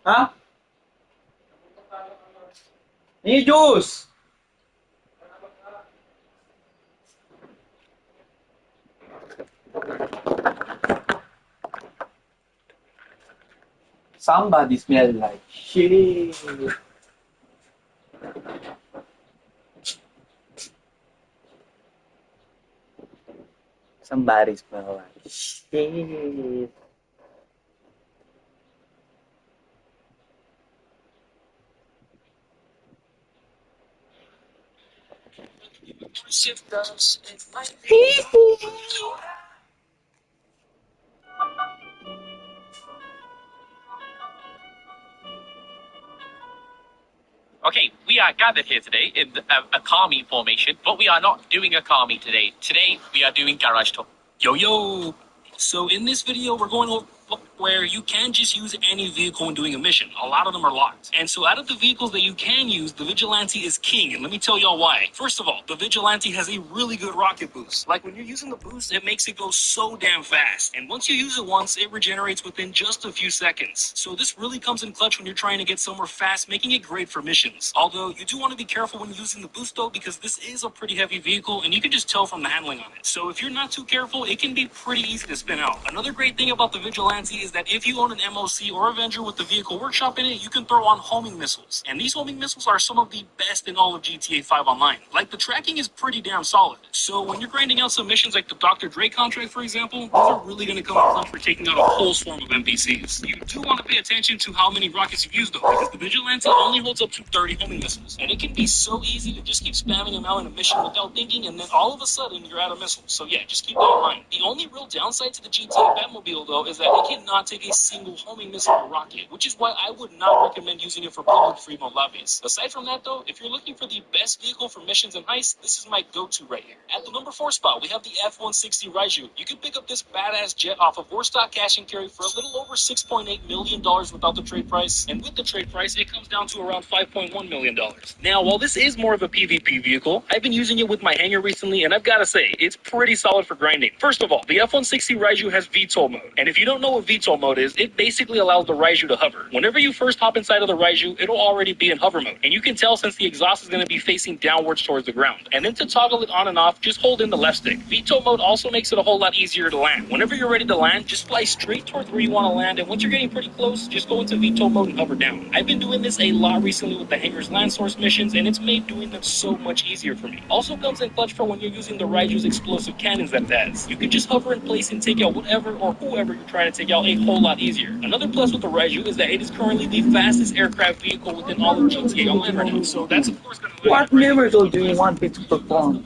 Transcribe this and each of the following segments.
Ha? Ni juice! Somebody smell like shit. Somebody smell like shit. Okay, we are gathered here today in a kami formation, but we are not doing a kami today. Today, we are doing garage tour. Yo! So in this video, we're going over where you can just use any vehicle when doing a mission. A lot of them are locked. And so out of the vehicles that you can use, the Vigilante is king. And let me tell y'all why. First of all, the Vigilante has a really good rocket boost. Like when you're using the boost, it makes it go so damn fast. And once you use it once, it regenerates within just a few seconds. So this really comes in clutch when you're trying to get somewhere fast, making it great for missions. Although you do want to be careful when using the boost though, because this is a pretty heavy vehicle and you can just tell from the handling on it. So if you're not too careful, it can be pretty easy to spin out. Another great thing about the Vigilante is that if you own an MOC or Avenger with the vehicle workshop in it, you can throw on homing missiles. And these homing missiles are some of the best in all of GTA 5 Online. Like, the tracking is pretty damn solid. So when you're grinding out some missions like the Dr. Dre contract, for example, those are really going to come in clutch for taking out a whole swarm of NPCs. You do want to pay attention to how many rockets you use, though, because the Vigilante only holds up to 30 homing missiles. And it can be so easy to just keep spamming them out in a mission without thinking, and then all of a sudden, you're out of missiles. So yeah, just keep that in mind. The only real downside to the GTA Batmobile, though, is that it cannot take a single homing missile or rocket, which is why I would not recommend using it for public free mode lobbies. Aside from that, though, if you're looking for the best vehicle for missions and heists, this is my go-to right here. At the number 4 spot, we have the F-160 Raiju. You can pick up this badass jet off of Warstock Cash and Carry for a little over $6.8 million without the trade price, and with the trade price, it comes down to around $5.1 million. Now, while this is more of a PvP vehicle, I've been using it with my hangar recently, and I've got to say, it's pretty solid for grinding. First of all, the F-160 Raiju has VTOL mode, and if you don't know what VTOL mode is, it basically allows the Raiju to hover. Whenever you first hop inside of the Raiju, it'll already be in hover mode, and you can tell since the exhaust is going to be facing downwards towards the ground. And then to toggle it on and off, just hold in the left stick. VTOL mode also makes it a whole lot easier to land. Whenever you're ready to land, just fly straight towards where you want to land, and once you're getting pretty close, just go into VTOL mode and hover down. I've been doing this a lot recently with the hangar's land source missions, and it's made doing them so much easier for me. Also comes in clutch for when you're using the Raiju's explosive cannons that it has. You can just hover in place and take out whatever or whoever you're trying to take out a whole lot easier. Another plus with the Raiju is that it is currently the fastest aircraft vehicle within all of GTA Online right now. So that's of course going to What miracle do you want me to perform?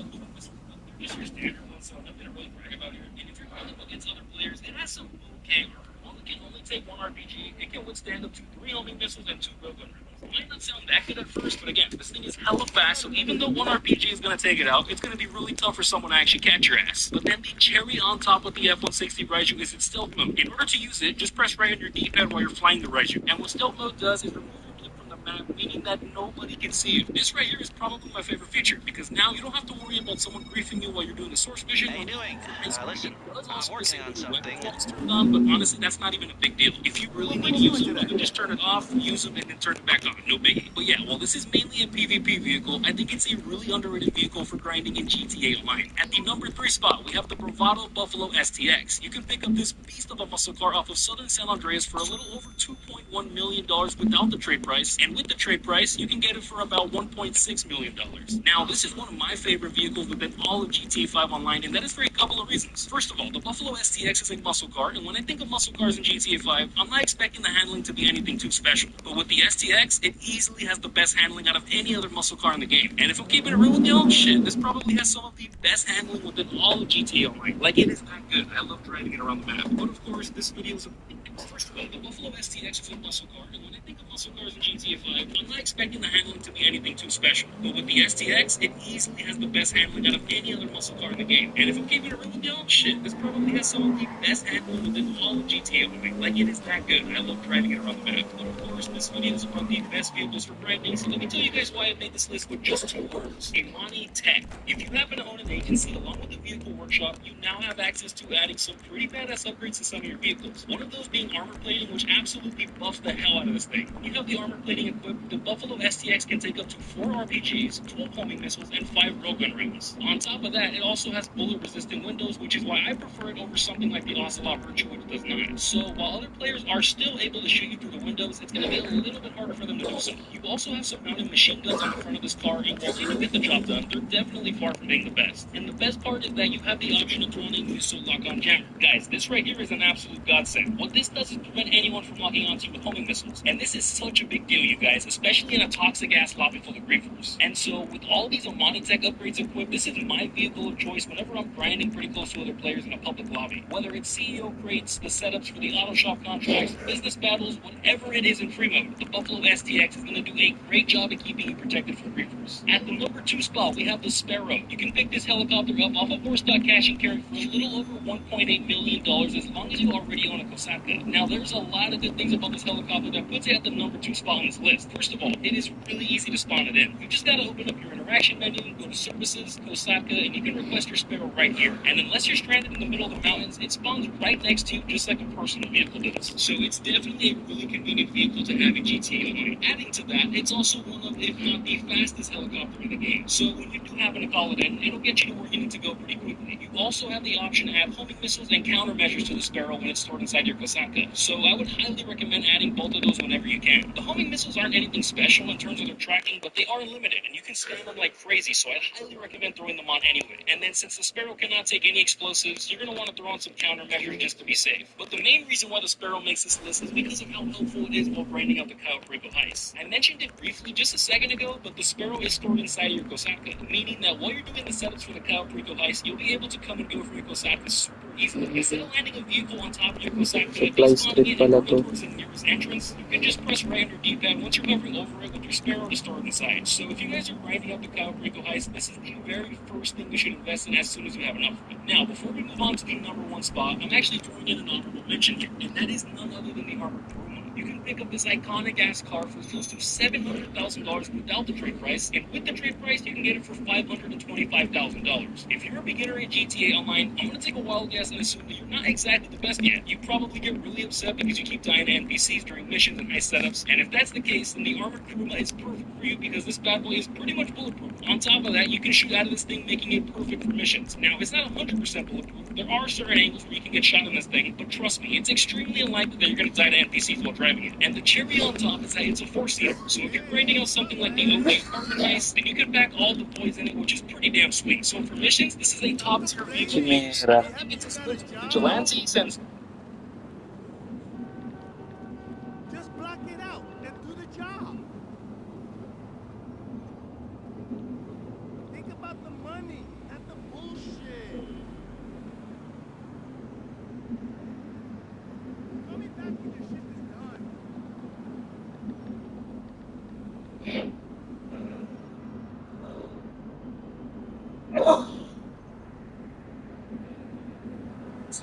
Just your standard one, so nothing to really brag about here. And if you're going up against other players, it has some okay armor. It can only take one RPG. It can withstand up to 3 homing missiles and 2 railgun rounds. It might not sound that good at first, but again, this thing is hella fast, so even though one RPG is going to take it out, it's going to be really tough for someone to actually catch your ass. But then the cherry on top of the F-160 Raiju is its stealth mode. In order to use it, just press right on your D-pad while you're flying the Raiju. And what stealth mode does is remove your blip from the map, meaning that nobody can see you. This right here is probably my favorite feature, because now you don't have to worry about someone griefing you while you're doing the source mission. How you doing? Listen, I'm working on something. It's turned on, but honestly, that's not even a big deal. If you really need to use them, you can just turn it off, use them, and then turn it back on. No biggie. But yeah, while this is mainly a PvP vehicle, I think it's a really underrated vehicle for grinding in GTA Online. At the number 3 spot, we have the Bravado Buffalo STX. You can pick up this beast of a muscle car off of Southern San Andreas for a little over $2.1 million without the trade price, and with the trade price, you can get it for about $1.6 million. Now, this is one of my favorite vehicles within all of GTA 5 Online, and that is for a couple of reasons. First of all, the Buffalo STX is a muscle car, and when I think of muscle cars in GTA 5, I'm not expecting the handling to be anything too special. But with the STX, it easily has the best handling out of any other muscle car in the game. And if I'm keeping it real with y'all, shit, this probably has some of the best handling within all of GTA Online. Like, it is that good. I love driving it around the map. But of course, this video is a first of all, the Buffalo STX is a muscle car, and when I think of muscle cars in GTA 5, I'm not expecting the handling to be anything too special. But with the STX, it easily has the best handling out of any other muscle car in the game. And if I'm keeping gonna run with y'all? Shit, this probably has some of the best handling within all of GTA Online. Like, it is that good. I love driving it around the map. But of course, this video is about the best vehicles for grinding, so let me tell you guys why I made this list with just 2 words. Imani Tech. If you happen to own an agency along with a vehicle workshop, you now have access to adding some pretty badass upgrades to some of your vehicles. One of those being armor plating, which absolutely buffs the hell out of this thing. When you have the armor plating equipped, the Buffalo STX can take up to 4 RPGs, 12 homing missiles, and 5 railgun rounds. On top of that, it also has bullet-resistant windows, which is why I prefer it over something like the Ocelot Virtue, which does not. So while other players are still able to shoot you through the windows, it's going to be a little bit harder for them to do so. You also have some mounted machine guns on the front of this car, and while they do get the job done, they're definitely far from being the best. And the best part is that you have the option of throwing a missile lock-on jammer. Guys, this right here is an absolute godsend. What this does is prevent anyone from locking onto you with homing missiles. And this is such a big deal, you guys, especially in a toxic ass lobby full of griefers. And so with all these Amani Tech upgrades equipped, this is my vehicle of choice whenever I'm grinding pretty close to other players in a public lobby. Whether it's CEO crates, the setups for the auto shop contracts, business battles, whatever it is in free mode, the Buffalo STX is going to do a great job at keeping you protected from griefers. At the number 2 spot, we have the Sparrow. You can pick this helicopter up off of horse cash and carry for a little over $1.8 million as long as you already own a Kosatka. Now, there's a lot of good things about this helicopter that puts it at the number 2 spot on this list. First of all, it is really easy to spawn it in. You just gotta open up your interaction menu, go to services, Kosatka, and you can request your Sparrow right here. And unless you're stranded in the middle of the mountains, it spawns right next to you just like a personal vehicle does. So it's definitely a really convenient vehicle to have in GTA Online. Adding to that, it's also one of, if not the fastest helicopter in the game. So when you do happen to call it in, it'll get you to where you need to go pretty quickly. You also have the option to add homing missiles and countermeasures to the Sparrow when it's stored inside your Kosatka. So I would highly recommend adding both of those whenever you can. The homing missiles aren't anything special in terms of their tracking, but they are unlimited, and you can spam them like crazy, so I'd highly recommend throwing them on anyway. And then since the Sparrow cannot take any explosives, you're going to want to throw on some countermeasures just to be safe. But the main reason why the Sparrow makes this list is because of how helpful it is while grinding out the Cayo Perico heist. I mentioned it briefly just a second ago, but the Sparrow is stored inside your Kosatka, meaning that while you're doing the setups for the Cayo Perico heist, you'll be able to come and go from your Kosatka super easily. Instead of landing a vehicle on top of your Kosatka and despawning it and moving towards the nearest entrance, you can just press right on your D-pad once you're hovering over it with your Sparrow to store it inside. So if you guys are grinding out the Cayo Perico heist, this is the very first thing you should invest in as soon as you have enough of it. Now, before we move on to the number 1 spot, I'm actually throwing in an honorable mention here, and that is none other than the Armored Puma. You can pick up this iconic ass car for close to $700,000 without the trade price, and with the trade price, you can get it for $525,000. If you're a beginner at GTA Online, I'm gonna take a wild guess and assume that you're not exactly the best yet. You probably get really upset because you keep dying to NPCs during missions and heist setups, and if that's the case, then the Armored Puma is perfect for you because this bad boy is pretty much bulletproof. On top of that, you can shoot out of this thing, making it perfect for missions. Now, it's not 100% bulletproof. There are certain angles where you can get shot in this thing, but trust me, it's extremely unlikely that you're gonna die to NPCs while driving it. And the cherry on top is that it's a 4-seater. So if you're grinding out something like the OG apartment heist, then you can pack all the boys in it, which is pretty damn sweet. So for missions, this is a top tier vehicle. Chimera. It's a split vigilantes and Just block it out and do the job. Think about the money, not the bullshit. Call me back when your shit is done.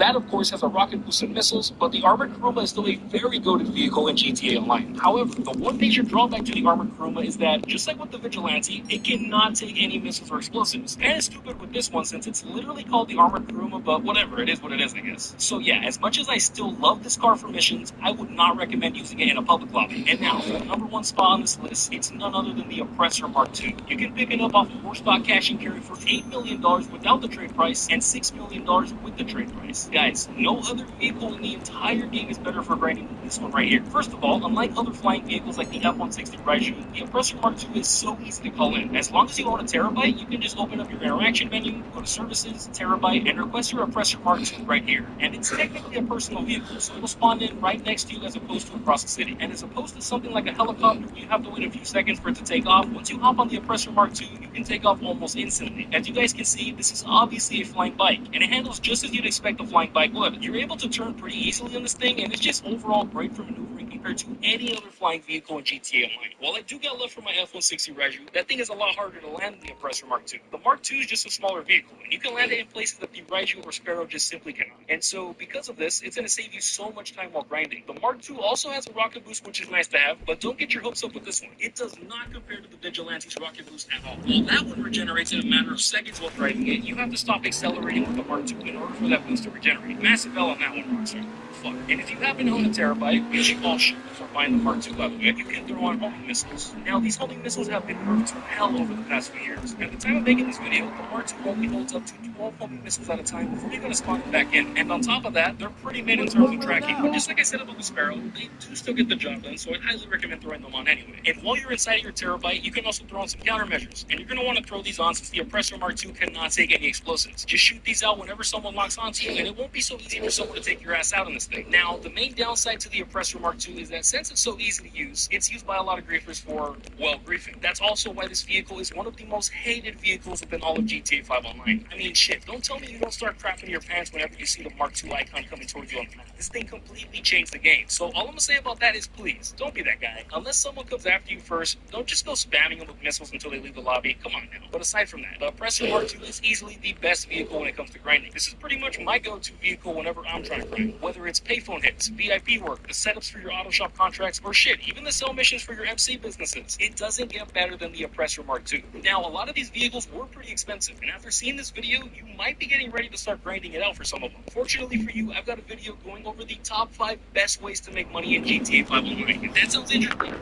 that, of course, has a rocket-boosted missiles, but the Armored Kuruma is still a very goated vehicle in GTA Online. However, the one major drawback to the Armored Kuruma is that, just like with the Vigilante, it cannot take any missiles or explosives. Kinda stupid with this one since it's literally called the Armored Kuruma, but whatever, it is what it is, I guess. So yeah, as much as I still love this car for missions, I would not recommend using it in a public lobby. And now, for the number one spot on this list, it's none other than the Oppressor Mark II. You can pick it up off of Horsestock Cash and Carry for $8 million without the trade price, and $6 million with the trade price. Guys, no other vehicle in the entire game is better for grinding than this one right here. First of all, unlike other flying vehicles like the F-160 Raiju, the Oppressor Mark II is so easy to call in. As long as you own a Terabyte, you can just open up your interaction menu, go to Services, Terabyte, and request your Oppressor Mark II right here. And it's technically a personal vehicle, so it'll spawn in right next to you as opposed to across the city. And as opposed to something like a helicopter where you have to wait a few seconds for it to take off, once you hop on the Oppressor Mark II, you can take off almost instantly. As you guys can see, this is obviously a flying bike, and it handles just as you'd expect a flying bike would. You're able to turn pretty easily on this thing, and it's just overall great for maneuvering compared compared to any other flying vehicle in GTA Online. While I do get love for my F-160 Raju, that thing is a lot harder to land than the Oppressor Mark II. The Mark II is just a smaller vehicle, and you can land it in places that the Raju or Sparrow just simply cannot. And so, because of this, it's going to save you so much time while grinding. The Mark II also has a rocket boost, which is nice to have, but don't get your hopes up with this one. It does not compare to the Vigilante's rocket boost at all. While that one regenerates in a matter of seconds while driving it, you have to stop accelerating with the Mark II in order for that boost to regenerate. Massive L on that one, Rockstar. Fuck. And if you happen to own a Terabyte, which you all should before buying the Mark II, by the way, you can throw on homing missiles. Now, these homing missiles have been nerfed to hell over the past few years. At the time of making this video, the Mark II only holds up to 12 homing missiles at a time before you're going to spawn them back in. And on top of that, they're pretty mid in terms of tracking. But just like I said about the Sparrow, they do still get the job done, so I'd highly recommend throwing them on anyway. And while you're inside of your Terabyte, you can also throw on some countermeasures. And you're going to want to throw these on since the Oppressor Mark II cannot take any explosives. Just shoot these out whenever someone locks onto you, and it won't be so easy for someone to take your ass out in this thing. Now, the main downside to the Oppressor Mark II is that since it's so easy to use, it's used by a lot of griefers for, well, griefing. That's also why this vehicle is one of the most hated vehicles within all of GTA 5 Online. I mean, shit, don't tell me you don't start crapping your pants whenever you see the Mark II icon coming towards you on the map. This thing completely changed the game. So all I'm gonna say about that is please, don't be that guy. Unless someone comes after you first, don't just go spamming them with missiles until they leave the lobby. Come on now. But aside from that, the Oppressor Mark II is easily the best vehicle when it comes to grinding. This is pretty much my go-to vehicle whenever I'm trying to grind. Whether it's payphone hits, VIP work, the setups for your auto shop contracts, or shit, even the sell missions for your MC businesses. It doesn't get better than the Oppressor Mark II. Now, a lot of these vehicles were pretty expensive, and after seeing this video, you might be getting ready to start grinding it out for some of them. Fortunately for you, I've got a video going over the top 5 best ways to make money in GTA 5 Online. If that sounds interesting,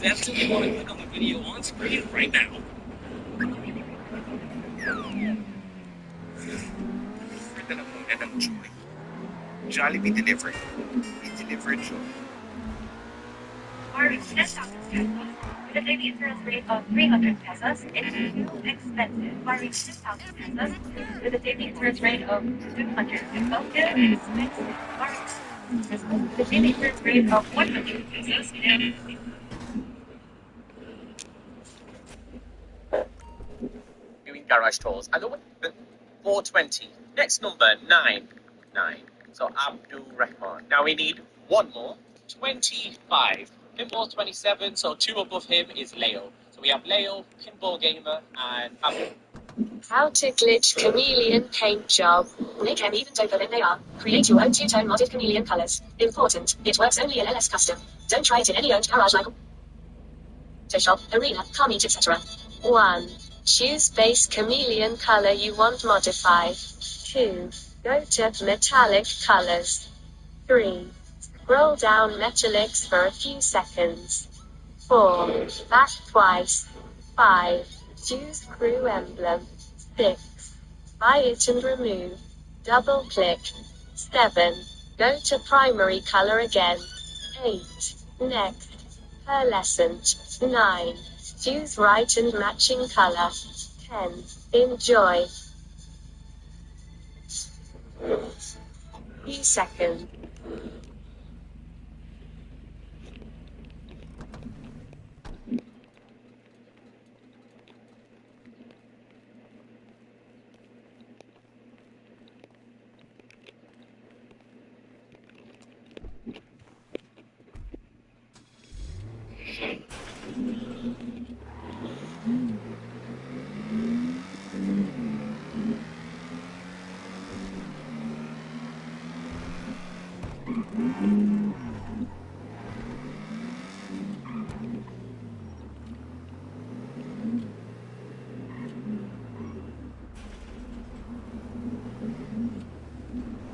definitely want to click on the video on screen right now. Jollibee delivered. He delivered joy. Are 10,000 pesos with a daily interest rate of 300 pesos. It's too expensive. Borrowing 10,000 pesos with a daily interest rate of 200 pesos. It's expensive. Borrowing 10,000 pesos with a daily interest rate of 100 pesos. Doing garage tours. I know the 420. Next number, 9. So Abdul Rahman. Now we need one more. 25. Pinball 27, so 2 above him is Leo. So we have Leo, Pinball Gamer, and Abdul. How to glitch chameleon paint job. Make them even doper than they are. Create your own two-tone modded chameleon colors. Important, it works only in LS Custom. Don't try it in any owned garage like Shop, Arena, Car Meet, etc. 1. Choose base chameleon color you want modify. 2. Go to metallic colors. 3. Scroll down metallics for a few seconds. 4. Back twice. 5. Choose crew emblem. 6. Buy it and remove. Double click. 7. Go to primary color again. 8. Next. Pearlescent. 9. Choose right and matching color. 10. Enjoy. Few seconds.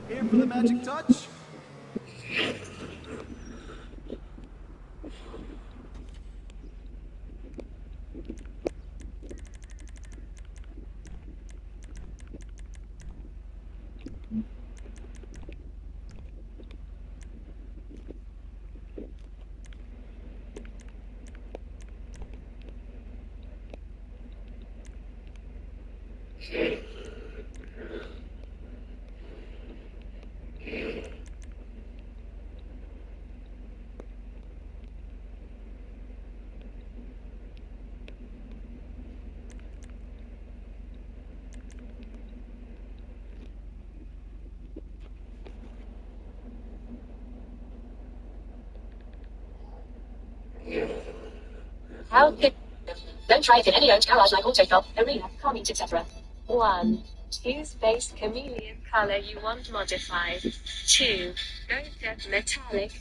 Here for the magic touch. How pick. Don't try it in any owned garage like auto shop, arena, car meet, etc. 1. Choose base chameleon color you want modified. 2. Go to metallic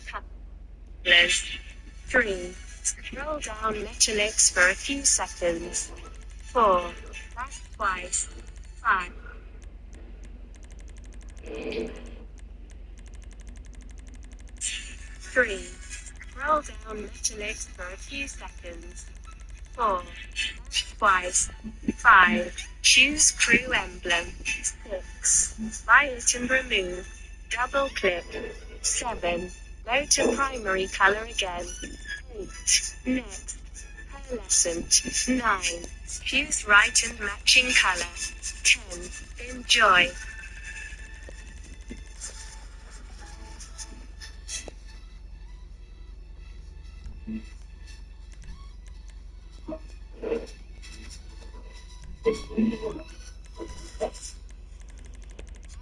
colors. 3. Scroll down metallics for a few seconds. 4. Back twice. 5. 3. Scroll down metallics for a few seconds. 4. Twice. 5. Choose crew emblem. 6. Buy it and remove. Double click. 7. Go to primary color again. 8. Next. Pearlescent. 9. Choose right and matching color. 10. Enjoy.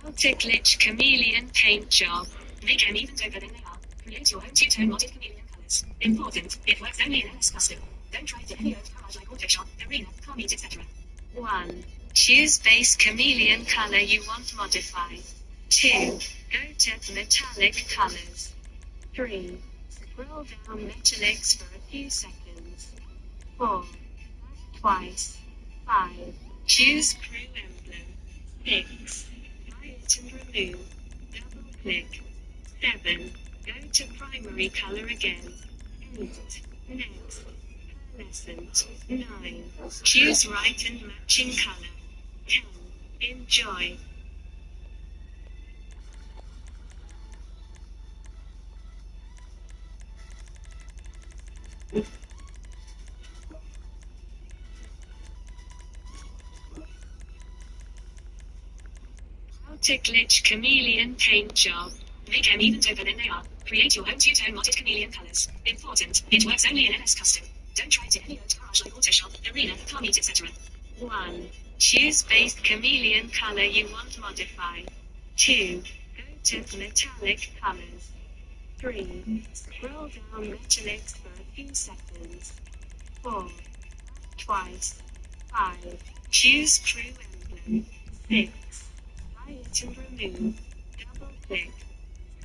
How to glitch chameleon paint job. Make them even doper than they are. Create your own two-tone modded chameleon colors. Important, it works only in LS custom. Don't try it in any owned garage like Autoshop, Arena, Car Meet, etc. 1. Choose base chameleon color you want modified. 2. Go to metallic colors. 3. Scroll down metallics for a few seconds. 4. Twice. 5. Choose crew emblem. 6. Buy it and remove. Double click. 7. Go to primary color again. 8. Next. Pearlescent. 9. Choose right and matching color. 10. Enjoy. How to glitch chameleon paint job. Make them even doper than they are. Create your own two-tone modded chameleon colors. Important, it works only in LS custom. Don't try it in any owned garage like Autoshop, Arena, Car Meet, etc. 1. Choose base chameleon color you want modified. 2. Go to metallic colors. 3. Scroll down metallics for a few seconds. 4. Twice. 5. Choose crew emblem. 6. Buy it and remove. Double click.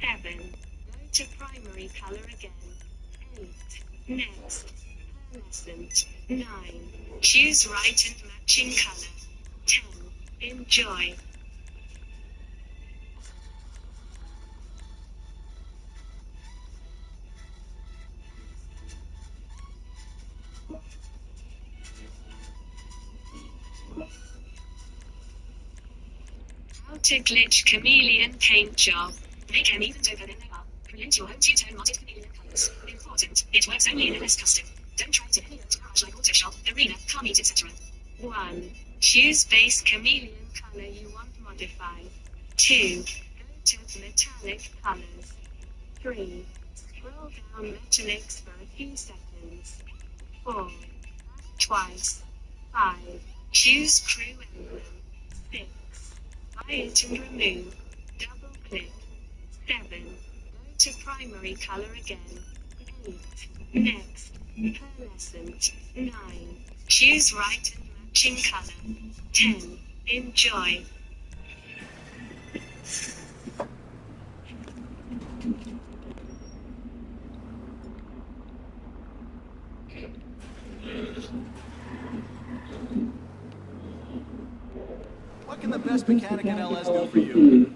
7. Go to primary color again. 8. Next. Pearlescent. 9. Choose right and matching color. 10. Enjoy. How to glitch chameleon paint job. Make them even doper than they are. Create your own two-tone modded chameleon colors. Important, it works only in LS custom. Don't try it in any owned garage like Autoshop, Arena, Car Meet, etc. 1. Choose base chameleon color you want modified. 2. Go to metallic colors. 3. Scroll down metallics for a few seconds. 4. Twice. 5. Choose crew emblem. 6. Buy it and remove. Double click. 7. Go to primary color again. 8. Next. Pearlescent. 9. Choose right and matching color. 10. Enjoy. What can the best mechanic in LS do for you?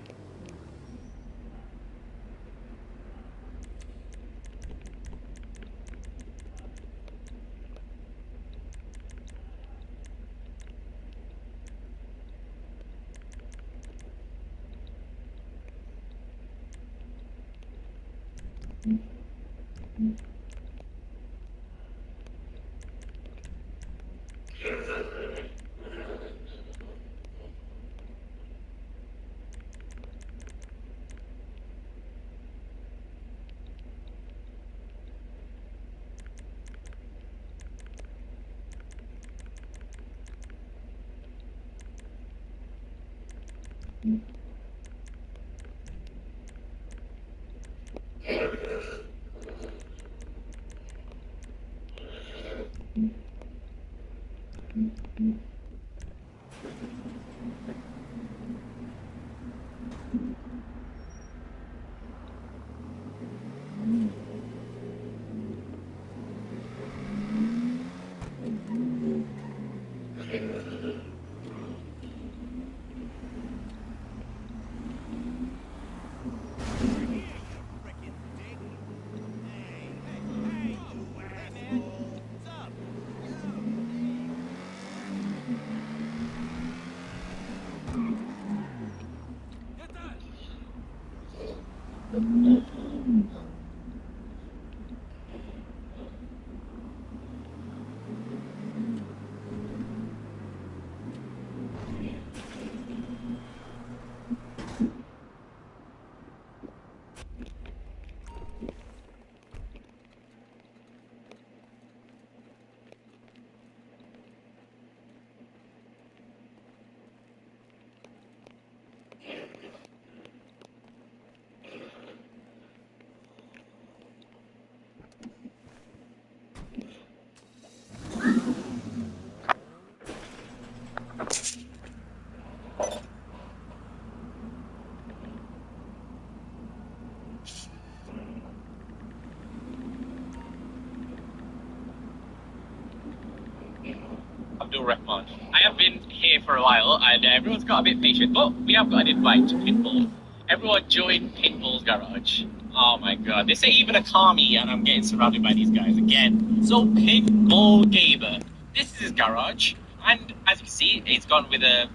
Abdul Rahman. I have been here for a while and everyone's got a bit patient, but we have got an invite to Pinball. Everyone join Pinball's garage. Oh my god, this ain't even a commie and I'm getting surrounded by these guys again. So Pinball Gamer, this is his garage, and as you can see, it's gone with a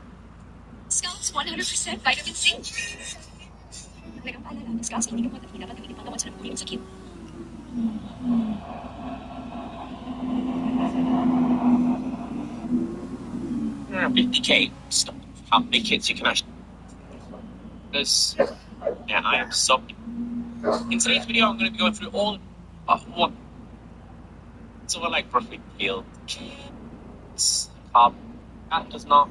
Scout's 100% vitamin C. Mereka paalala, Scouts hindi kapag dapat gamitin panggawan sa nabubuhay sakit. Mm, 50k. Stop. How many kids you can actually... This... Yeah, I am so... In today's video, I'm going to be going through all of what... So I like roughly field. That does not...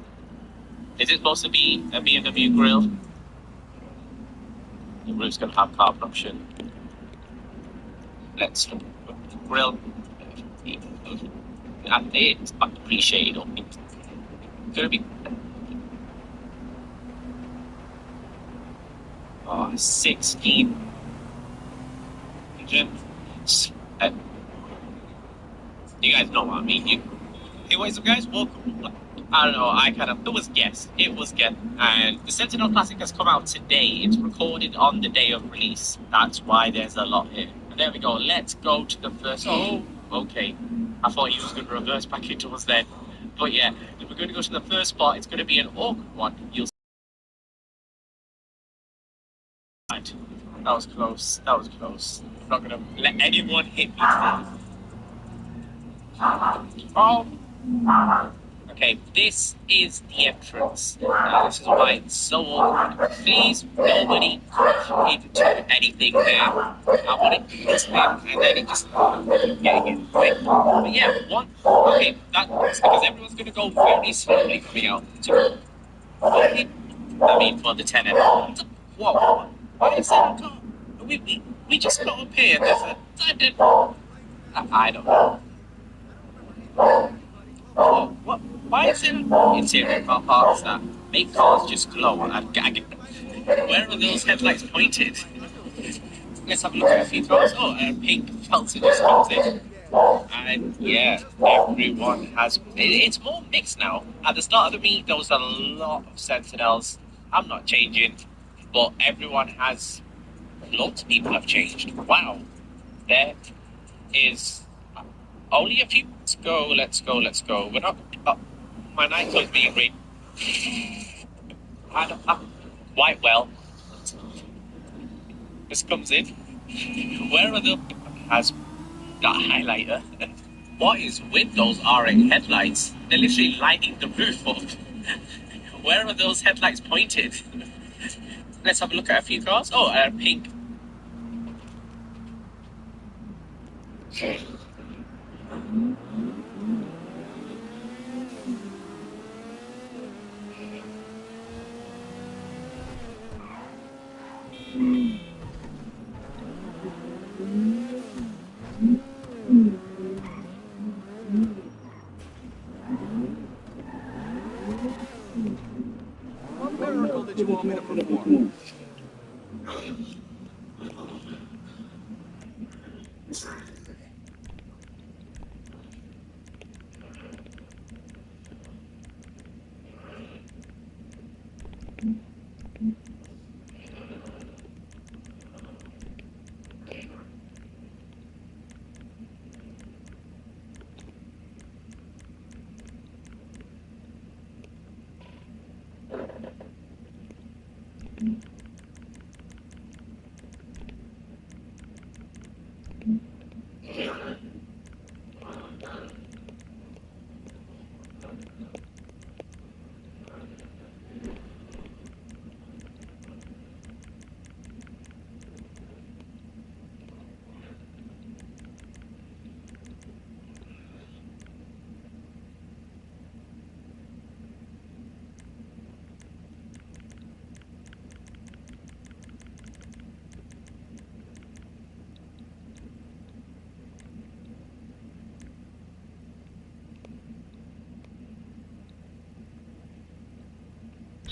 Is it supposed to be a BMW grill? The roof's going to have carbon option. Let's grill. It's appreciated. It's going to be... 16. You guys know what I mean. Anyways, guys, welcome. I don't know, it was guess. It was guess. And the Sentinel Classic has come out today. It's recorded on the day of release. That's why there's a lot here. And there we go. Let's go to the first. Oh, okay. I thought he was going to reverse back into us then. But yeah, if we're going to go to the first spot, it's going to be an awkward one. You'll see. That was close. That was close. I'm not going to let anyone hit me today. Oh. Okay, this is the entrance. This is why it's so awkward. Please, nobody into anything there. I want to this thing, and then it just getting in the way. But yeah, one. Okay, that's because everyone's going to go very slowly coming out. I mean, for the 10 Whoa, why is there a car? We just got up here. There's a... I don't know. Oh, what? Why is there interior car parks that make cars just glow and gag? Where are those headlights pointed? Let's have a look at a few cars. Oh, a pink Felton just comes in. And yeah, everyone has... It's more mixed now. At the start of the meet, there was a lot of Sentinels. I'm not changing, but everyone has... Lots of people have changed. Wow. There is... Only a few. Let's go. We're not... my Nightclub's being green. White well. This comes in. Where are the... Has that highlighter? What is with those R8 headlights? They're literally lighting the roof up. Where are those headlights pointed? Let's have a look at a few cars. Oh, pink. What miracle did you want me to perform?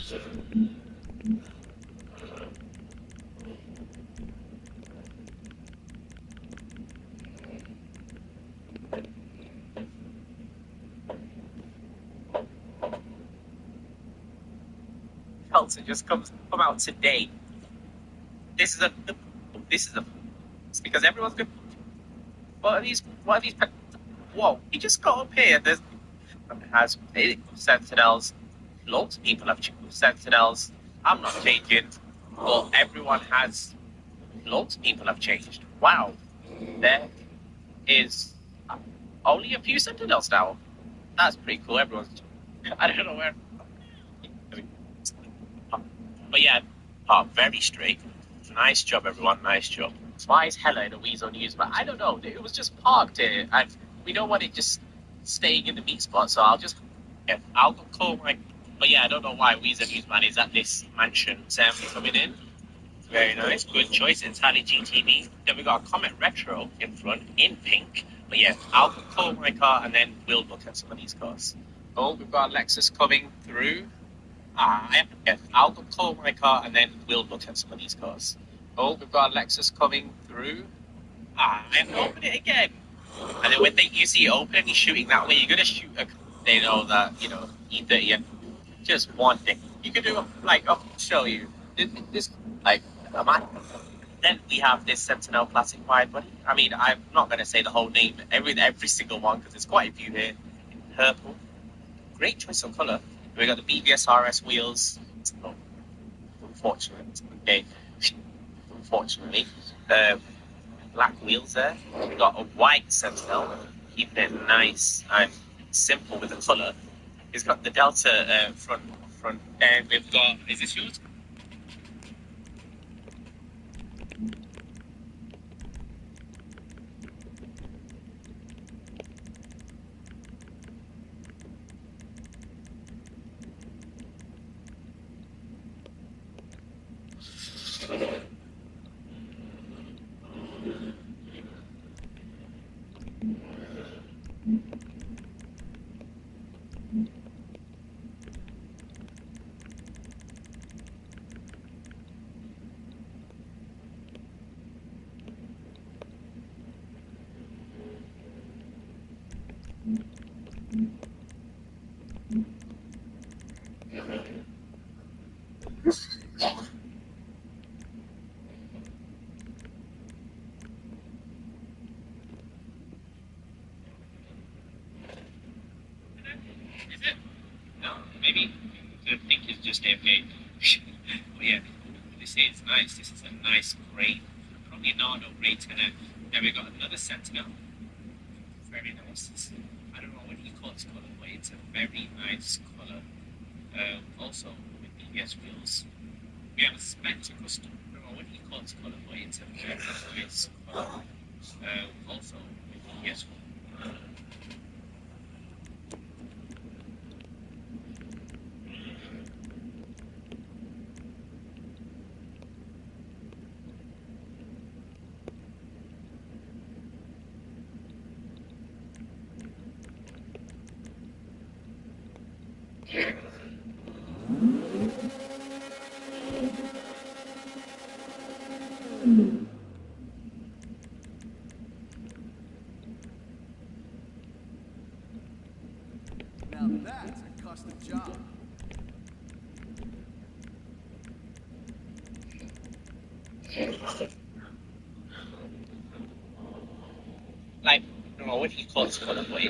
Pelton just come out today. This is a. It's because everyone's good. What are these? Whoa! He just got up here. There's has sentinels. Lots of people have sentinels. I'm not changing, but everyone has. Lots of people have changed. Wow, there is only a few sentinels now. That's pretty cool. Everyone's. I don't know where. But yeah, very straight. Nice job, everyone. Nice job. Why is Hella in a Weasel News? But I don't know. It was just parked here, and we don't want it just staying in the meat spot. So I'll call my. But yeah, I don't know why Weasel Newsman is at this mansion. Sam coming in. Very nice. Good choice. Entirely GTV. Then we got a Comet Retro in front in pink. But yeah, I'll call my car and then we'll look at some of these cars. Oh, we've got a Lexus coming through. I'll call my car and then we'll look at some of these cars. Oh, we've got a Lexus coming through. I have to open it again. And then when you see it open and you're shooting that way, you're going to shoot they know that, E30 and just one thing. You can do, I'll show you. This, then we have this Sentinel Classic wide body. I mean, I'm not going to say the whole name, every single one, because there's quite a few here. In purple. Great choice of colour. We got the BBS RS wheels. Oh, unfortunately, black wheels there. We got a white Sentinel, keeping it nice and simple with the colour. It's got the Delta front, and we've got. Is this yours? Is it? No, maybe I think it's just AFK. But yeah, this is nice. This is a nice grey, probably a Nardo grey tenor. Then we got another Sentinel. Very nice. I don't know what you call this colour, but it's a very nice colour. Also with EBS wheels. We have a Spectre Custom. I don't know what you call this colour, but it's a very nice colour. Also with EBS wheels. Now that's a custom job. I don't know what you call this colour, but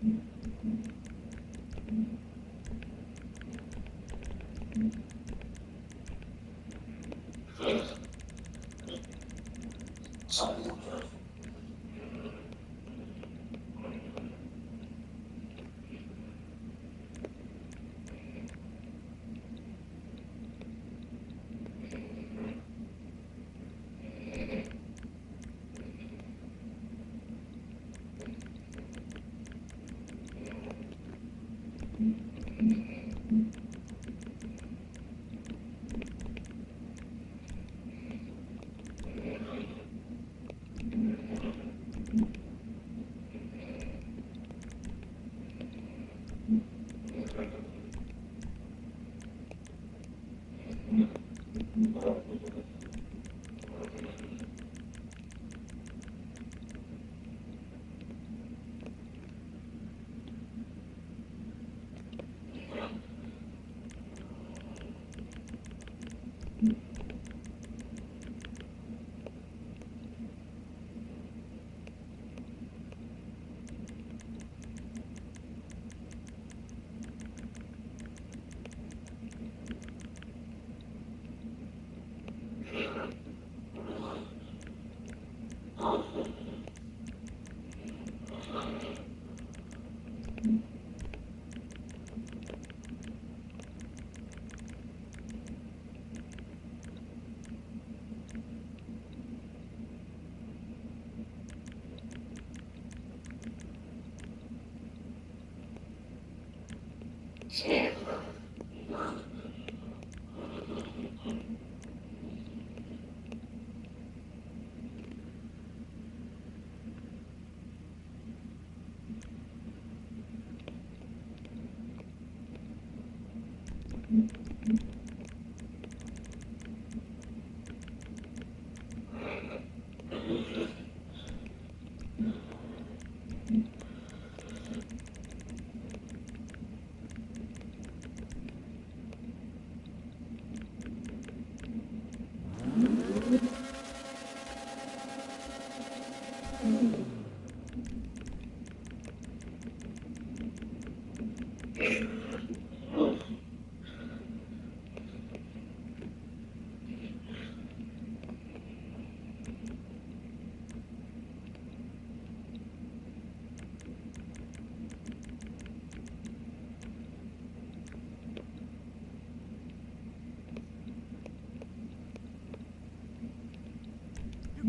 You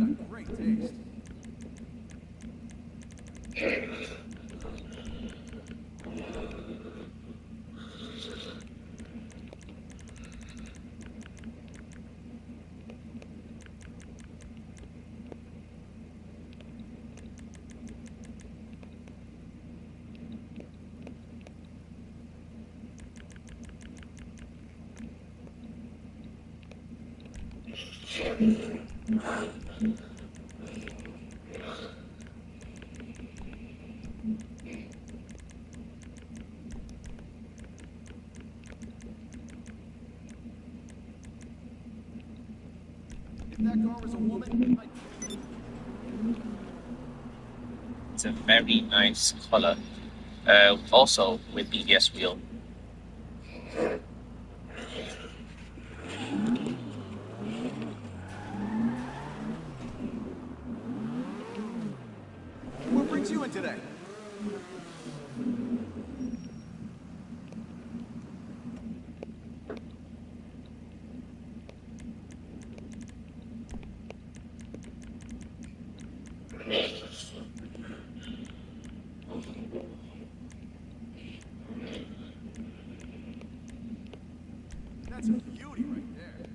got great taste. If that car was a woman, I'd... It's a very nice color. Also with BBS wheel. What brings you in today? That's a beauty right there.